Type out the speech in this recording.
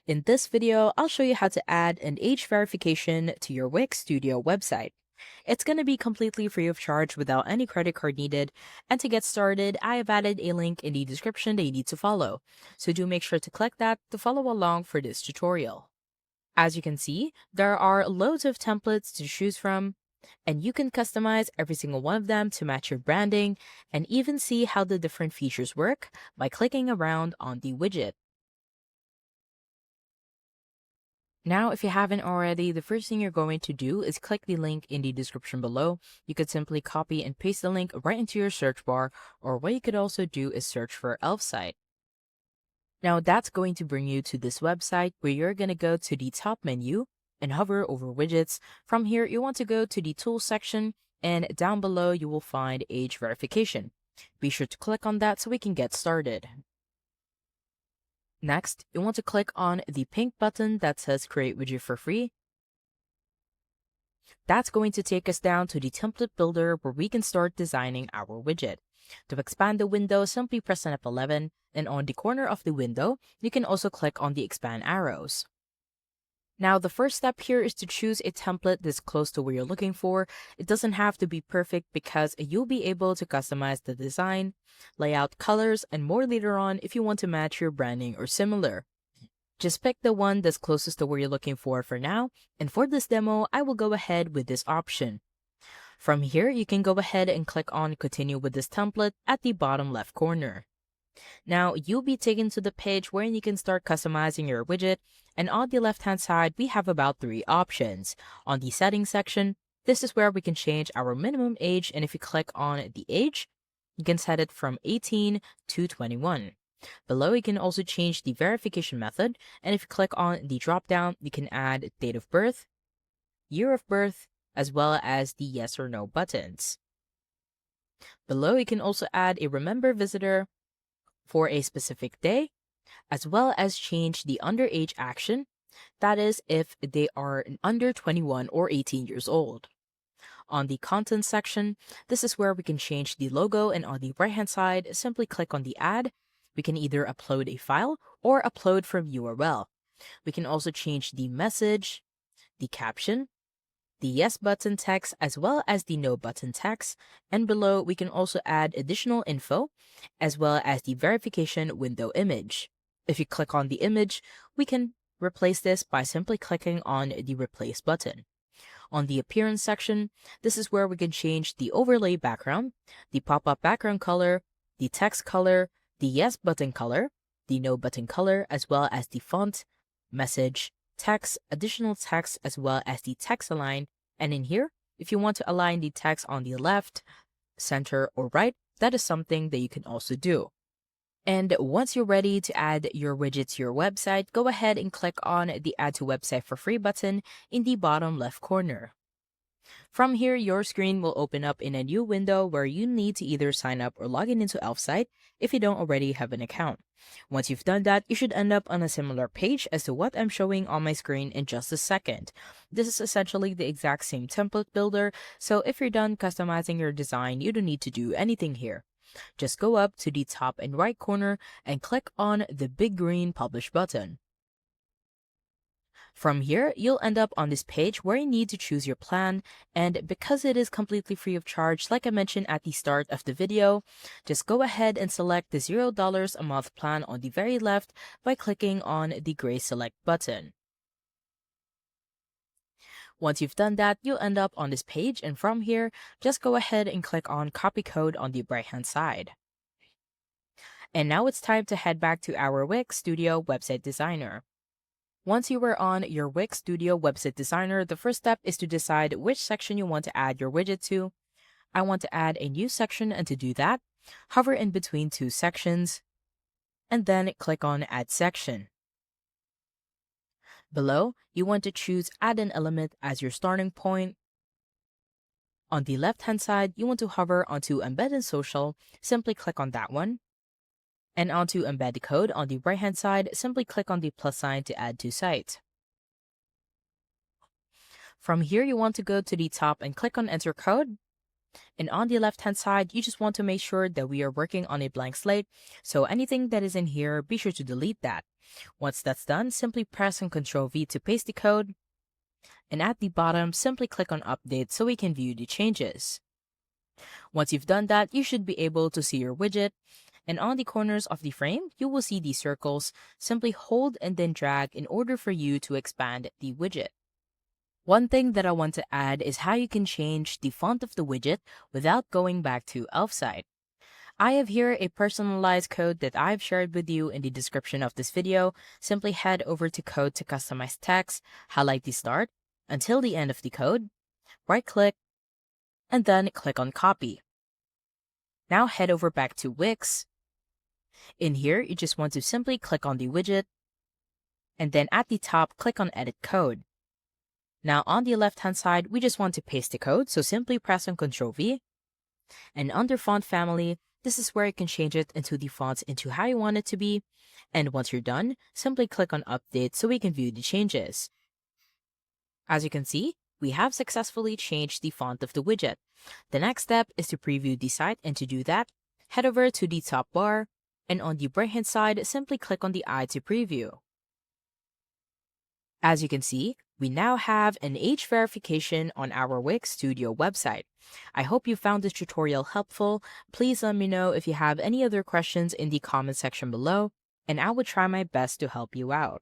In this video, I'll show you how to add an age verification to your Wix Studio website. It's going to be completely free of charge without any credit card needed. And to get started, I have added a link in the description that you need to follow. So do make sure to click that to follow along for this tutorial. As you can see, there are loads of templates to choose from, and you can customize every single one of them to match your branding and even see how the different features work by clicking around on the widget. Now, if you haven't already, the first thing you're going to do is click the link in the description below. You could simply copy and paste the link right into your search bar, or what you could also do is search for Elfsight. Now, that's going to bring you to this website where you're going to go to the top menu and hover over widgets. From here, you want to go to the tools section, and down below, you will find age verification. Be sure to click on that so we can get started. Next, you want to click on the pink button that says Create Widget for Free. That's going to take us down to the template builder where we can start designing our widget. To expand the window, simply press on F11, and on the corner of the window, you can also click on the expand arrows. Now, the first step here is to choose a template that's close to what you're looking for. It doesn't have to be perfect because you'll be able to customize the design, layout, colors, and more later on if you want to match your branding or similar. Just pick the one that's closest to where you're looking for now, and for this demo, I will go ahead with this option. From here, you can go ahead and click on Continue with this template at the bottom left corner. Now, you'll be taken to the page where you can start customizing your widget, and on the left-hand side, we have about 3 options. On the settings section, this is where we can change our minimum age, and if you click on the age, you can set it from 18 to 21. Below, you can also change the verification method, and if you click on the drop-down, you can add date of birth, year of birth, as well as the yes or no buttons. Below, you can also add a remember visitor for a specific day, as well as change the underage action, that is, if they are under 21 or 18 years old. On the content section, this is where we can change the logo, and on the right hand side, simply click on the add. We can either upload a file or upload from URL. We can also change the message, the caption, the yes button text, as well as the no button text, and below we can also add additional info as well as the verification window image. If you click on the image, we can replace this by simply clicking on the replace button. On the appearance section, this is where we can change the overlay background, the pop-up background color, the text color, the yes button color, the no button color, as well as the font, message, text, additional text, as well as the text align. And in here, if you want to align the text on the left, center, or right, that is something that you can also do. And once you're ready to add your widget to your website, go ahead and click on the Add to Website for Free button in the bottom left corner. From here, your screen will open up in a new window where you need to either sign up or log in into Elfsight if you don't already have an account. Once you've done that, you should end up on a similar page as to what I'm showing on my screen in just a second. This is essentially the exact same template builder, so if you're done customizing your design, you don't need to do anything here. Just go up to the top and right corner and click on the big green Publish button. From here, you'll end up on this page where you need to choose your plan, and because it is completely free of charge, like I mentioned at the start of the video, just go ahead and select the $0 a month plan on the very left by clicking on the gray Select button. Once you've done that, you'll end up on this page, and from here, just go ahead and click on Copy Code on the right-hand side. And now it's time to head back to our Wix Studio Website Designer. Once you are on your Wix Studio Website Designer, the first step is to decide which section you want to add your widget to. I want to add a new section, and to do that, hover in between 2 sections, and then click on Add Section. Below, you want to choose Add an Element as your starting point. On the left-hand side, you want to hover onto Embed in Social, simply click on that one. And onto Embed the Code on the right-hand side, simply click on the plus sign to add to site. From here, you want to go to the top and click on Enter Code. And on the left hand side, you just want to make sure that we are working on a blank slate. So anything that is in here, be sure to delete that. Once that's done, simply press on Ctrl V to paste the code. And at the bottom, simply click on Update so we can view the changes. Once you've done that, you should be able to see your widget. And on the corners of the frame, you will see these circles. Simply hold and then drag in order for you to expand the widget. One thing that I want to add is how you can change the font of the widget without going back to Elfsight. I have here a personalized code that I've shared with you in the description of this video. Simply head over to Code to customize text, highlight the start until the end of the code, right-click, and then click on Copy. Now head over back to Wix. In here, you just want to simply click on the widget, and then at the top, click on Edit Code. Now on the left-hand side, we just want to paste the code, so simply press on Ctrl V. And under Font Family, this is where you can change it into the fonts into how you want it to be. And once you're done, simply click on Update so we can view the changes. As you can see, we have successfully changed the font of the widget. The next step is to preview the site, and to do that, head over to the top bar, and on the right-hand side, simply click on the eye to preview. As you can see, we now have an age verification on our Wix Studio website. I hope you found this tutorial helpful. Please let me know if you have any other questions in the comment section below, and I will try my best to help you out.